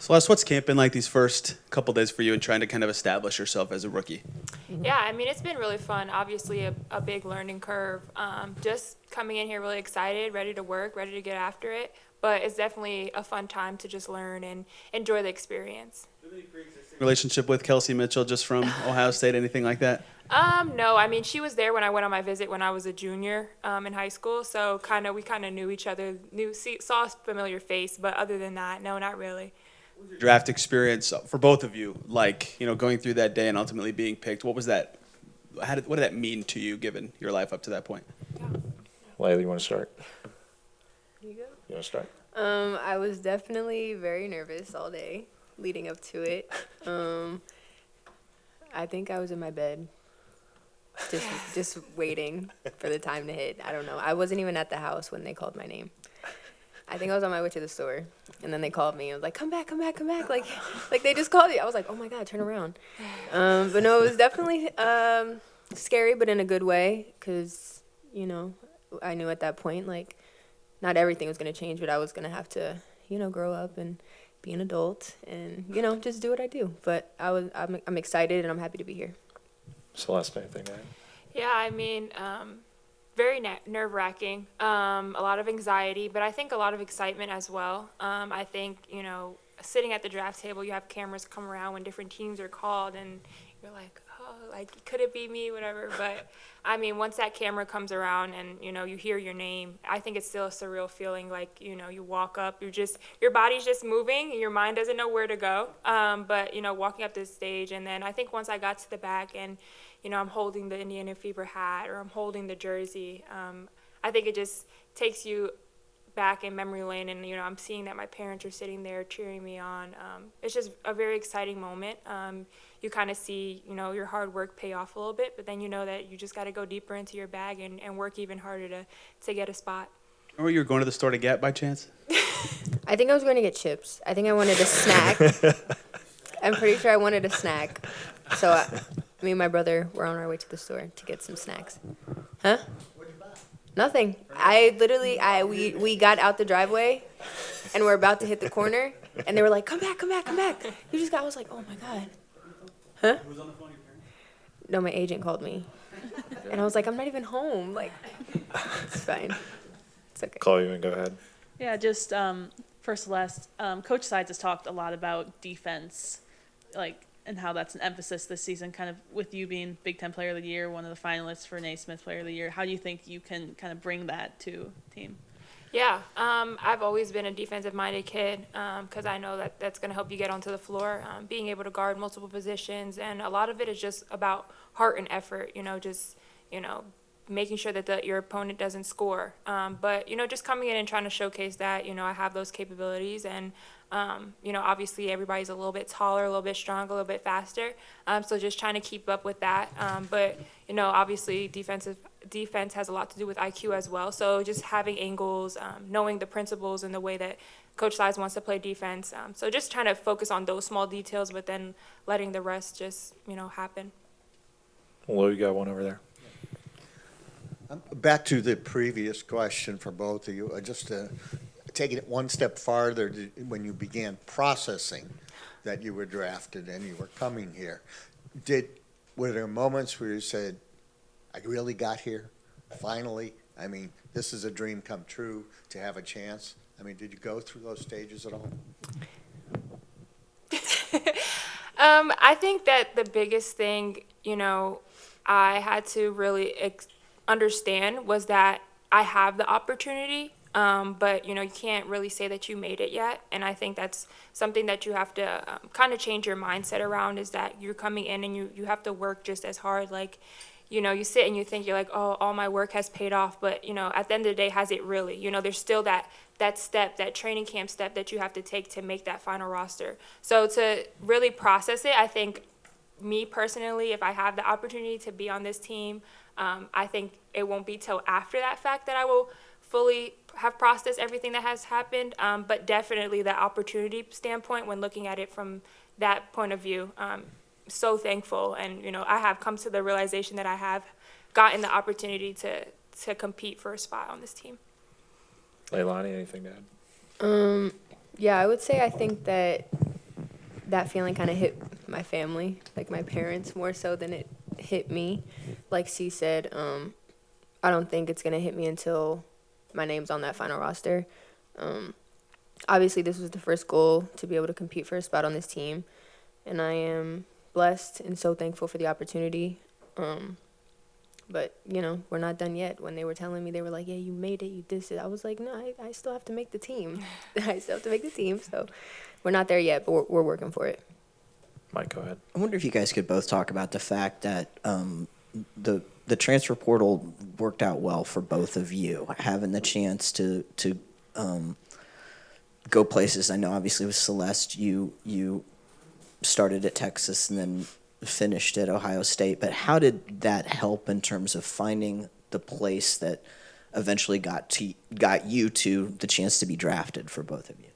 Celeste, what's camp been like these first couple days for you and trying to kind of establish yourself as a rookie? Yeah, I mean, it's been really fun. Obviously, a big learning curve. Just coming in here really excited, ready to work, ready to get after it. But it's definitely a fun time to just learn and enjoy the experience. Relationship with Kelsey Mitchell just from Ohio State, anything like that? No, I mean, she was there when I went on my visit when I was a junior in high school. So we kind of knew each other, saw a familiar face. But other than that, no, not really. Draft experience for both of you, like, going through that day and ultimately being picked. What was that? What did that mean to you, given your life up to that point? Layla, you want to start? You go. You want to start? I was definitely very nervous all day leading up to it. I think I was in my bed, just waiting for the time to hit. I don't know. I wasn't even at the house when they called my name. I think I was on my way to the store, and then they called me. I was like, "Come back, come back, come back!" Like they just called you. I was like, "Oh my God, turn around!" But no, it was definitely scary, but in a good way, because I knew at that point like not everything was gonna change, but I was gonna have to grow up and be an adult and just do what I do. But I'm excited and I'm happy to be here. Celeste, anything to add? Yeah, I mean, very nerve-wracking, a lot of anxiety, but I think a lot of excitement as well. I think, sitting at the draft table, you have cameras come around when different teams are called, and you're like, oh, like, could it be me, whatever. But, I mean, once that camera comes around and, you hear your name, I think it's still a surreal feeling. Like, you walk up, your body's just moving, and your mind doesn't know where to go. But, walking up this stage, and then I think once I got to the back and, I'm holding the Indiana Fever hat or I'm holding the jersey, I think it just takes you back in memory lane, and I'm seeing that my parents are sitting there cheering me on. It's just a very exciting moment. You kind of see your hard work pay off a little bit, but then you know that you just got to go deeper into your bag and work even harder to get a spot. Remember what you were going to the store to get by chance? I think I was going to get chips. I think I wanted a snack. I'm pretty sure I wanted a snack. So me and my brother were on our way to the store to get some snacks. Huh? Nothing. We got out the driveway and we're about to hit the corner and they were like, come back, come back, come back. I was like, oh my God. Huh? Who was on the phone? Your parents? No, my agent called me. And I was like, I'm not even home. Like, it's fine. It's okay. Call you and go ahead. Yeah, just for Celeste, Coach Sides has talked a lot about defense, and how that's an emphasis this season, kind of with you being Big Ten Player of the Year, one of the finalists for Naismith Player of the Year. How do you think you can kind of bring that to team? Yeah, I've always been a defensive-minded kid because I know that that's going to help you get onto the floor, being able to guard multiple positions, and a lot of it is just about heart and effort, making sure that your opponent doesn't score. But, just coming in and trying to showcase that, I have those capabilities, and, obviously everybody's a little bit taller, a little bit stronger, a little bit faster, so just trying to keep up with that. But, obviously defense has a lot to do with IQ as well. So just having angles, knowing the principles and the way that Coach Sides wants to play defense. So just trying to focus on those small details, but then letting the rest just, happen. Lou, you got one over there. Back to the previous question for both of you, just taking it one step farther, when you began processing that you were drafted and you were coming here, were there moments where you said, I really got here, finally? I mean, this is a dream come true to have a chance. I mean, did you go through those stages at all? I think that the biggest thing, I had to really understand was that I have the opportunity, but, you can't really say that you made it yet. And I think that's something that you have to kind of change your mindset around, is that you're coming in and you have to work just as hard. Like, you sit and you think you're like, oh, all my work has paid off. But, at the end of the day, has it really? There's still that step, that training camp step that you have to take to make that final roster. So to really process it, I think me personally, if I have the opportunity to be on this team, I think it won't be till after that fact that I will fully have processed everything that has happened. But definitely the opportunity standpoint, when looking at it from that point of view, so thankful. And, I have come to the realization that I have gotten the opportunity to compete for a spot on this team. Leilani, anything to add? Yeah, I would say I think that that feeling kind of hit my family, like my parents, more so than it hit me. Like C said, I don't think it's going to hit me until my name's on that final roster. Obviously, this was the first goal, to be able to compete for a spot on this team, and I am blessed and so thankful for the opportunity. But, you know, we're not done yet. When they were telling me, they were like, yeah, you made it, you did it. I was like, no, I still have to make the team. I still have to make the team. So we're not there yet, but we're working for it. Mike, go ahead. I wonder if you guys could both talk about the fact that the transfer portal worked out well for both of you, having the chance to go places. I know obviously with Celeste, you started at Texas and then finished at Ohio State, but how did that help in terms of finding the place that eventually got you to the chance to be drafted for both of you?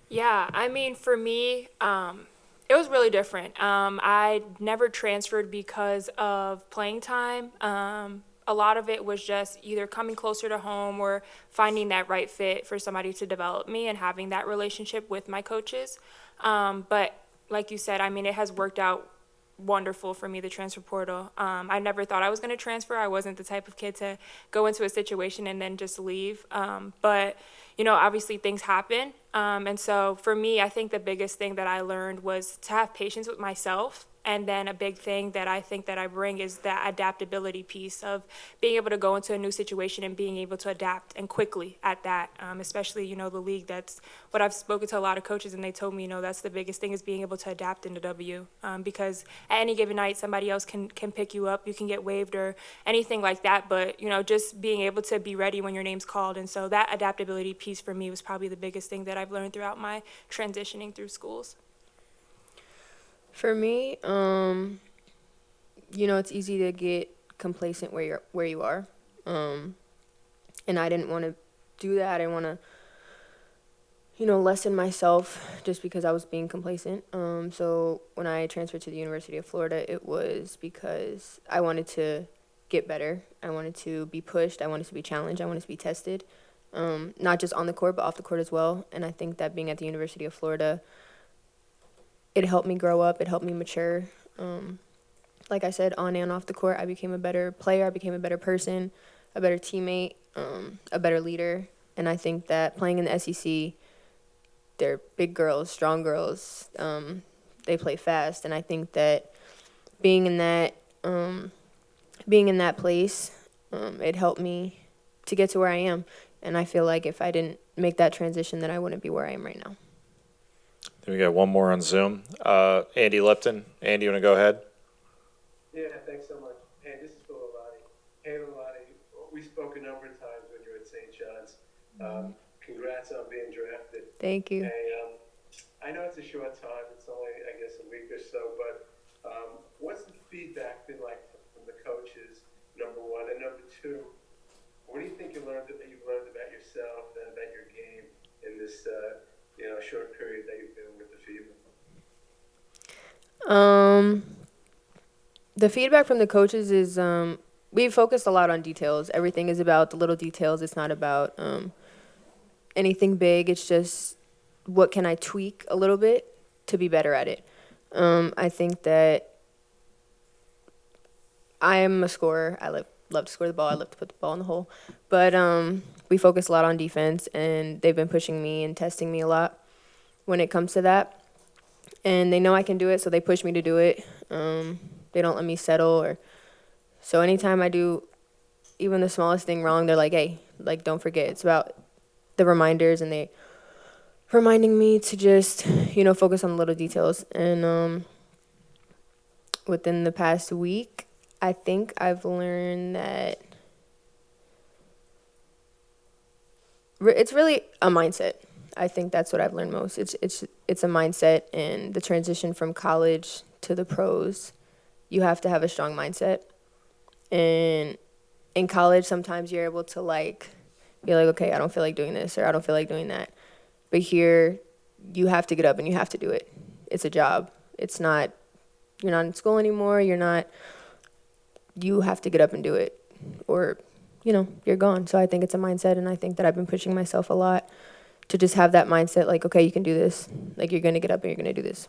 Yeah, I mean, for me, it was really different. I never transferred because of playing time. A lot of it was just either coming closer to home or finding that right fit for somebody to develop me and having that relationship with my coaches. But like you said, I mean, it has worked out wonderful for me, the transfer portal. I never thought I was going to transfer. I wasn't the type of kid to go into a situation and then just leave. But, you know, obviously things happen. And so for me, I think the biggest thing that I learned was to have patience with myself. And then a big thing that I think that I bring is that adaptability piece of being able to go into a new situation and being able to adapt and quickly at that, especially, you know, the league. That's what I've spoken to a lot of coaches, and they told me, you know, that's the biggest thing is being able to adapt in the W. Because at any given night, somebody else can pick you up. You can get waived or anything like that. But, you know, just being able to be ready when your name's called. And so that adaptability piece for me was probably the biggest thing that I've learned throughout my transitioning through schools. For me, you know, it's easy to get complacent where you are, and I didn't want to do that. I didn't want to, you know, lessen myself just because I was being complacent. So when I transferred to the University of Florida, it was because I wanted to get better. I wanted to be pushed. I wanted to be challenged. I wanted to be tested, not just on the court, but off the court as well. And I think that being at the University of Florida, it helped me grow up. It helped me mature. Like I said, on and off the court, I became a better player. I became a better person, a better teammate, a better leader. And I think that playing in the SEC, they're big girls, strong girls. They play fast. And I think that being in that place, it helped me to get to where I am. And I feel like if I didn't make that transition, then I wouldn't be where I am right now. Then we got one more on Zoom. Andy Lipton. Andy, you want to go ahead? Yeah, thanks so much. Hey, this is Phil Leilani. Hey, Leilani, we spoke a number of times when you were at St. John's. Congrats on being drafted. Thank you. Hey, I know it's a short time. It's only, I guess, a week or so. But what's the feedback been like from the coaches, number one? And number two, what do you think you've learned about yourself and about your game in this short period that you've been with the FIBA? The feedback from the coaches is we focused a lot on details. Everything is about the little details. It's not about anything big. It's just what can I tweak a little bit to be better at it. I think that I am a scorer. I love to score the ball. I love to put the ball in the hole. But we focus a lot on defense, and they've been pushing me and testing me a lot when it comes to that. And they know I can do it, so they push me to do it. They don't let me settle. So anytime I do even the smallest thing wrong, they're like, hey, like, don't forget. It's about the reminders, and they reminding me to just, focus on the little details. And within the past week, I think I've learned that it's really a mindset. I think that's what I've learned most. It's a mindset, and the transition from college to the pros, you have to have a strong mindset. And in college, sometimes you're able to be like, okay, I don't feel like doing this, or I don't feel like doing that. But here, you have to get up and you have to do it. It's a job. It's not, you're not in school anymore. You have to get up and do it, or, you're gone. So I think it's a mindset, and I think that I've been pushing myself a lot to just have that mindset, like, okay, you can do this. Like, you're going to get up and you're going to do this.